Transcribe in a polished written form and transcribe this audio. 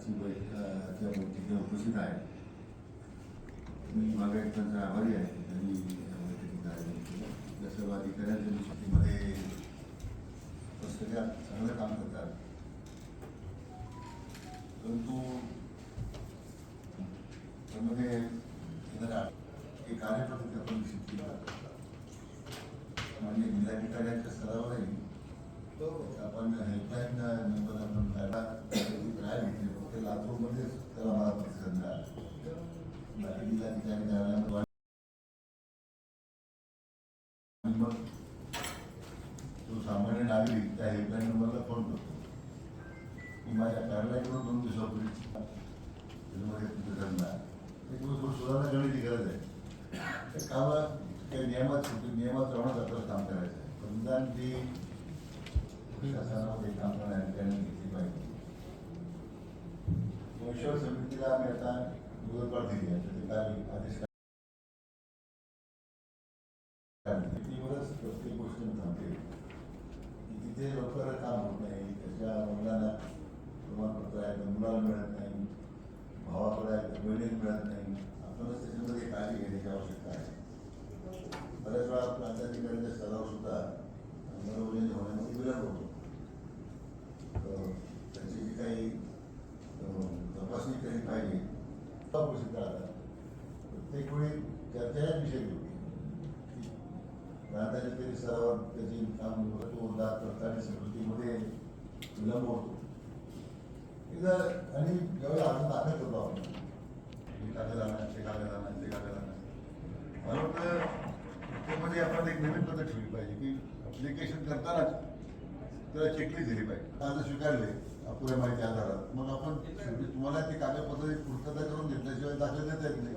त्या बैठकीला उपस्थित आहे. मी महागाईचा आभारी आहे. त्यांनी या बैठकीत आयोजन केलं. त्या सर्व अधिकाऱ्यांच्या निश्चितीमध्ये सगळ्या चांगलं काम करतात. परंतु त्यामध्ये एक कार्यपद्धती आपण निश्चित केला म्हणजे जिल्हाधिकाऱ्यांच्या स्तरावरही आपण हेल्पलाईन नंबर आपण राय घेतली. फक्त लातूरमध्येच त्याला मला प्रतिसाद मिळाला. बाकी जिल्हाधिकारी कार्यालयामध्ये मग जो सामान्य नागरिक त्या हेल्पलाईन नंबरला फोन करतो की माझ्या कार्यालयाकडून 2 दिवसापूर्वी त्याच्यामध्ये प्रतिसाद मिळाला. थोडं सुधारणा करण्याची गरज आहे. त्या कामात काही नियमात राहूनच आपल्याला काम करायचं आहे. पण ती शासनामध्ये काम करण्याने घेतली पाहिजे. ईश्वर समितीला आम्ही आता मुदतवाढ दिली आहे. त्याचे काय आदेश टीमवरच प्रत्येक गोष्ट थांबते. तिथे लवकर काम होत नाही. त्याच्या मुलांना प्रमाणपत्र आहे तर मुलाला मिळत नाही, भावाकडे आहे तर बहिणीला मिळत नाही. आपणच त्याच्यामध्ये काळजी घेण्याची आवश्यकता आहे. बऱ्याच वेळा प्रांताधिकाऱ्यांच्या स्तरावर सुद्धा अंमलबजावणी होण्यामध्ये विलंब होतो. त्याची जी काही तपासणी केली पाहिजे उपस्थित राहतात. प्रत्येक वेळी चर्चा विषय होती. प्रांताधिकारी स्तरावर त्याची काम करताना स्मृतीमध्ये विलंब होतो. आणि ज्यावेळी अर्ज दाखल करतो आपण हे कागद आणा, ते कागद आणा, ते कागद आणा. मला वाटतं त्यामध्ये आपण एक नवीन पद्धत ठेवली पाहिजे की ॲप्लिकेशन करतानाच त्याला चेकलिस्ट दिली पाहिजे. अर्ज स्वीकारले अपुऱ्या माहिती आधारात मग आपण तुम्हाला ती कागदपत्र पूर्तता करून घेतल्याशिवाय दाखल देता येत नाही.